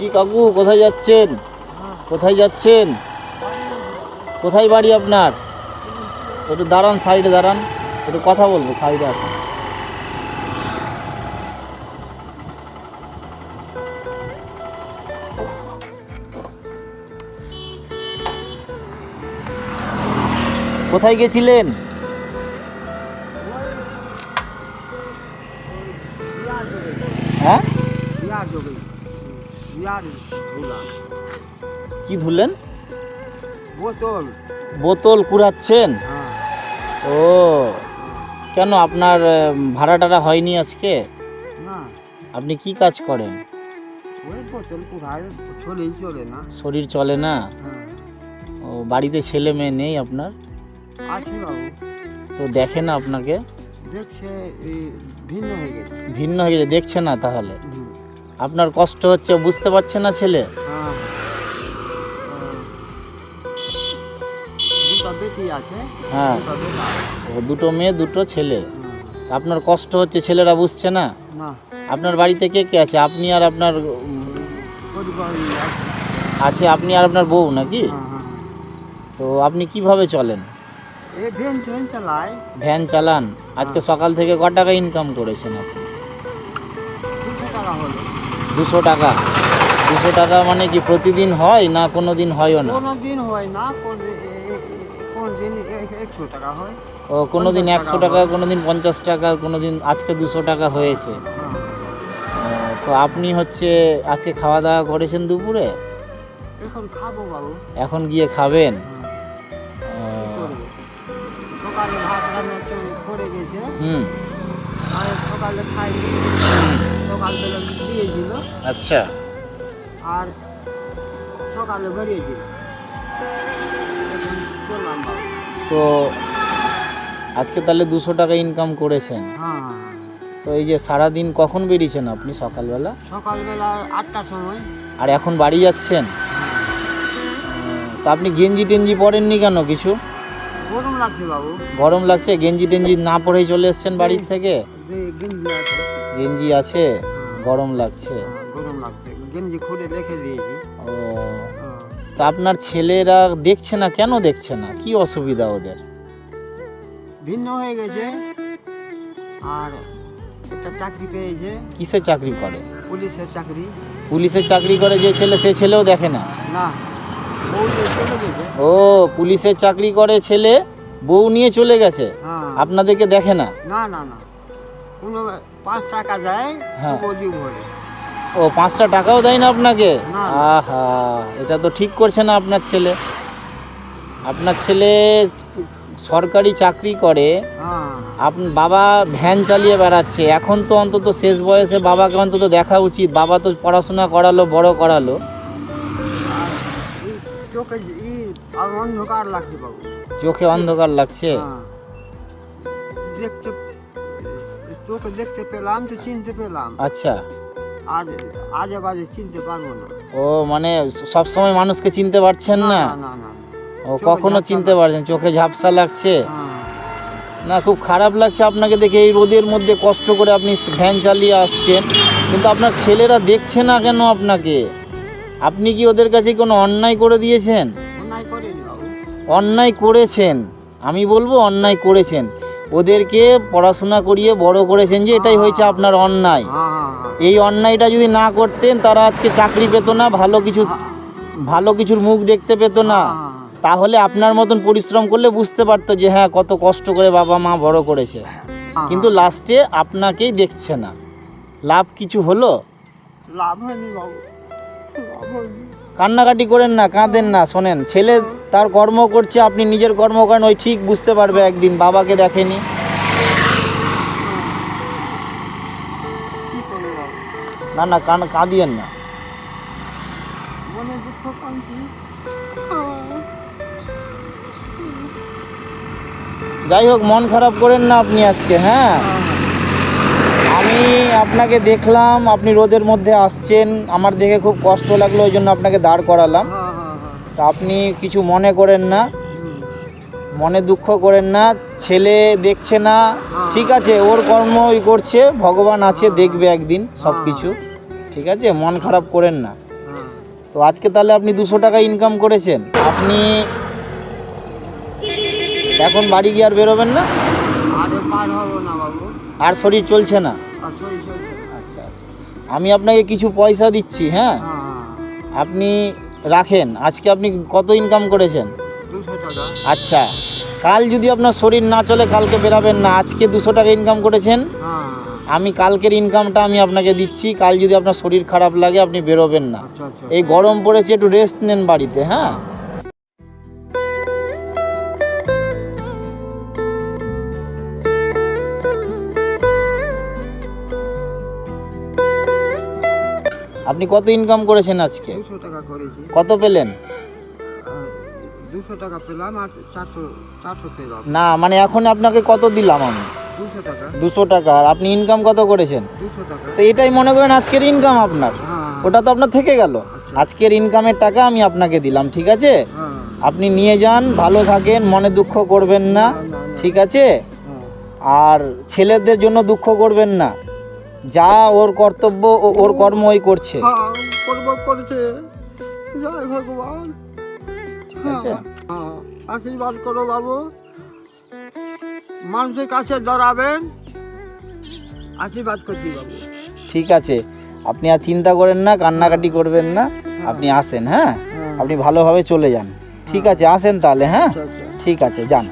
কি কাকু কোথায় যাচ্ছেন? কোথায় যাচ্ছেন? কোথায় বাড়ি আপনার? একটু দাঁড়ান, সাইডে দাঁড়ান, একটু কথা বলবো, সাইডে আসুন। কোথায় গেছিলেন? হ্যাঁ, কি ধুলেন? বোতল। বোতল কুড়াচ্ছেন? ও, কেন আপনার ভাড়া টাড়া হয়নি আজকে? না, আপনি কি কাজ করেন? ওই বোতল কুড়ায়, চলেই চলে না। শরীর চলে না? হ্যাঁ, ও, বাড়িতে ছেলে মেয়ে নেই আপনার? আছে বাবু, তো দেখে না আপনাকে? দেখছে এই ভিন্ন হয়ে গেছে। ভিন্ন হয়ে গেছে, দেখছে না তাহলে? হুম। আপনার কষ্ট হচ্ছে, বুঝতে পারছে না ছেলে? হ্যাঁ, দুটো বেটি আছে। হ্যাঁ, দুটো বেটা আছে। ও, দুটো মেয়ে দুটো ছেলে। হুম। আপনার কষ্ট হচ্ছে, ছেলেরা বুঝছে না? না, আপনার বাড়িতে কে কে আছে? আপনি আর আপনার পরিবার আছে। আছে, আপনি আর আপনার বউ নাকি? হ্যাঁ, হ্যাঁ। তো আপনি কিভাবে চলেন? এই ভ্যান ট্রেন চালায়। ভ্যান চালান? আজকে সকাল থেকে ক টাকা ইনকাম করেছেন আপনি? 200 টাকা হলো। 200 টাকা? 200 টাকা মানে কি প্রতিদিন হয় না কোনো দিন হয়ও না? কোনো দিন হয় না, কোন দিন 100 টাকা হয়। ও, কোনো দিন 50 100 টাকা, কোনো দিন 50 টাকা, কোনো দিন আজকে 200 টাকা হয়েছে। হ্যাঁ। তো আপনি হচ্ছে আজকে খাওয়া দাওয়া করেছেন দুপুরে? এখন খাবো বাবু। এখন গিয়ে খাবেন? কি করবো? সকালে ভাত রান্না করে গেছে, হুম, আর সকালে খাইনি। সকালবেলা দিয়েছিল, আচ্ছা। আর সকালে বেরিয়েছিল। এখন চললাম বাবু। তো আজকে তাহলে 200 টাকা ইনকাম করেছেন? হ্যাঁ, হ্যাঁ, হ্যাঁ। তো এই যে সারাদিন কখন বেরিয়েছেন আপনি? সকালবেলা? সকালবেলা 8টার সময়। আর এখন বাড়ি যাচ্ছেন? তা আপনি গেঞ্জি টেঞ্জি পরেননি কেন কিছু? গরম লাগছে বাবু। গরম লাগছে? গেঞ্জি টেঞ্জি না পরেই চলে এসছেন বাড়ির থেকে? যে গেঞ্জি আছে। গেঞ্জি আছে, গরম লাগছে? হ্যাঁ, গরম লাগছে, গেঞ্জি খুলে রেখে দিয়েছি। ও, হ্যাঁ। তা আপনার ছেলেরা দেখছে না কেন? দেখছে না, কি অসুবিধা ওদের? ভিন্ন হয়ে গেছে, আর একটা চাকরি পেয়েছে, কিসে চাকরি করে? পুলিশের চাকরি। পুলিশের চাকরি করে যে ছেলে, সে ছেলেও দেখে না? না, বউ নিয়ে চলে গেছে। ও, পুলিশের চাকরি করে ছেলে বউ নিয়ে চলে গেছে, হ্যাঁ। আপনাদেরকে দেখে না? না না না, কোনো 5 টাকা দেয়, হ্যাঁ। বৌদি ভরে। ও, 5টা টাকাও দেয় না আপনাকে? না। আহা, এটা তো ঠিক করছে না আপনার ছেলে। আপনার ছেলে সরকারি চাকরি করে, হ্যাঁ। আপনার বাবা ভ্যান চালিয়ে বেড়াচ্ছে, এখন তো অন্তত শেষ বয়সে বাবাকে অন্তত দেখা উচিত। বাবা তো পড়াশোনা করালো, বড় করালো। আর এই চোখে আর অন্ধকার লাগছে বাবু। চোখে অন্ধকার লাগছে? হ্যাঁ। দেখতে, চোখে দেখতে পেলাম তো চিনতে পেলাম, আচ্ছা। আর আজে বাজে চিনতে পারবো না। ও, মানে সব সময় মানুষকে চিনতে পারছেন না? না না না। ও, চোখে কখনো ঝাপসা চিনতে লাগছে। পারছেন? চোখে ঝাপসা লাগছে? হ্যাঁ। না, খুব খারাপ লাগছে আপনাকে দেখে। এই রোদের মধ্যে কষ্ট করে আপনি ভ্যান চালিয়ে আসছেন, কিন্তু আপনার ছেলেরা দেখছে না কেন আপনাকে? আপনি কি ওদের কাছে কোনো অন্যায় করে দিয়েছেন? অন্যায় করিনি বাবু। অন্যায় করেছেন, আমি বলবো অন্যায় করেছেন। ওদেরকে পড়াশোনা করিয়ে বড় করেছেন, যে এটাই হয়েছে আপনার অন্যায়। হ্যাঁ হ্যাঁ হ্যাঁ। এই অন্যায়টা যদি না করতেন, তারা আজকে চাকরি পেত না, ভালো কিছুর মুখ দেখতে পেত না। হ্যাঁ। তাহলে আপনার মতন পরিশ্রম করলে বুঝতে পারতো যে হ্যাঁ, কত কষ্ট করে বাবা মা বড় করেছে। কিন্তু লাস্টে আপনাকেই দেখছে না। লাভ কিছু হলো? লাভ হয়নি বাবু, লাভ হয়নি। কান্নাকাটি করেন না, কাঁদেন না। শোনেন, ছেলে তার কর্ম করছে, আপনি নিজের কর্ম করেন, ওই ঠিক বুঝতে পারবে একদিন বাবাকে দেখেনি। কি করবো বাবু, না না, কাঁদিয়েন না। মনে দুঃখ কান্তি। যাই হোক, মন খারাপ করেন না আপনি আজকে। হ্যাঁ, আমি আপনাকে দেখলাম, আপনি রোদের মধ্যে আসছেন, আমার দেখে খুব কষ্ট লাগলো, ওই জন্য আপনাকে দাঁড় করালাম। হ্যাঁ হ্যাঁ হ্যাঁ। তা আপনি কিছু মনে করেন না, হুম। মনে দুঃখ করেন না। ছেলে দেখছে না, ঠিক আছে, ওর কর্ম ওই করছে, ভগবান আছে, দেখবে একদিন সব কিছু। ঠিক আছে, মন খারাপ করেন না। হ্যাঁ। তো আজকে তাহলে আপনি 200 টাকা ইনকাম করেছেন। আপনি এখন বাড়ি গিয়ে আর বেরোবেন না? আরে পার হবো না বাবু, আর শরীর চলছে না? আর শরীর চলছে না। আচ্ছা আচ্ছা, আমি আপনাকে কিছু পয়সা দিচ্ছি, হ্যাঁ? হ্যাঁ, আপনি রাখেন। আজকে আপনি কত ইনকাম করেছেন? 200 টাকা। আচ্ছা, কাল যদি আপনার শরীর না চলে কালকে বেরাবেন না। আজকে 200 টাকা ইনকাম করেছেন, হ্যাঁ, আমি কালকের ইনকামটা আমি আপনাকে দিচ্ছি। কাল যদি আপনার শরীর খারাপ লাগে আপনি বেরোবেন না। আচ্ছা আচ্ছা। এই গরম পড়েছে, একটু রেস্ট নেন বাড়িতে, হ্যাঁ? আপনি কত ইনকাম করেছেন আজকে? 200 টাকা করেছি। কত পেলেন? 200 টাকা পেলাম আর 400 পেলাম। না মানে এখন আপনাকে কত দিলাম আমি? 200 টাকা। 200 টাকা। আর আপনি ইনকাম কত করেছেন? 200 টাকা। তো এটাই মনে করেন আজকের ইনকাম আপনার। হ্যাঁ, ওটা তো আপনার থেকে গেল। আচ্ছা। আজকের ইনকামের টাকা আমি আপনাকে দিলাম, ঠিক আছে? হ্যাঁ, আপনি নিয়ে যান, ভালো থাকেন, মনে দুঃখ করবেন না, না, না, না। ঠিক আছে? হ্যাঁ। আর ছেলেদের জন্য দুঃখ করবেন না। যা ওর কর্তব্য ওর কর্ম ওই করছে, হ্যাঁ, করেছে। জয় ভগবান। ঠিক আছে? হ্যাঁ, আশীর্বাদ করো বাবু, মানুষের কাছে দাঁড়াবেন, আশীর্বাদ করছি বাবু। ঠিক আছে, আপনি আর চিন্তা করেন না, কান্নাকাটি করবেন না, আপনি আসেন, হ্যাঁ? হ্যাঁ। আপনি ভালোভাবে চলে যান, ঠিক আছে? আসেন তাহলে, হ্যাঁ? আচ্ছা আচ্ছা। ঠিক আছে, যান।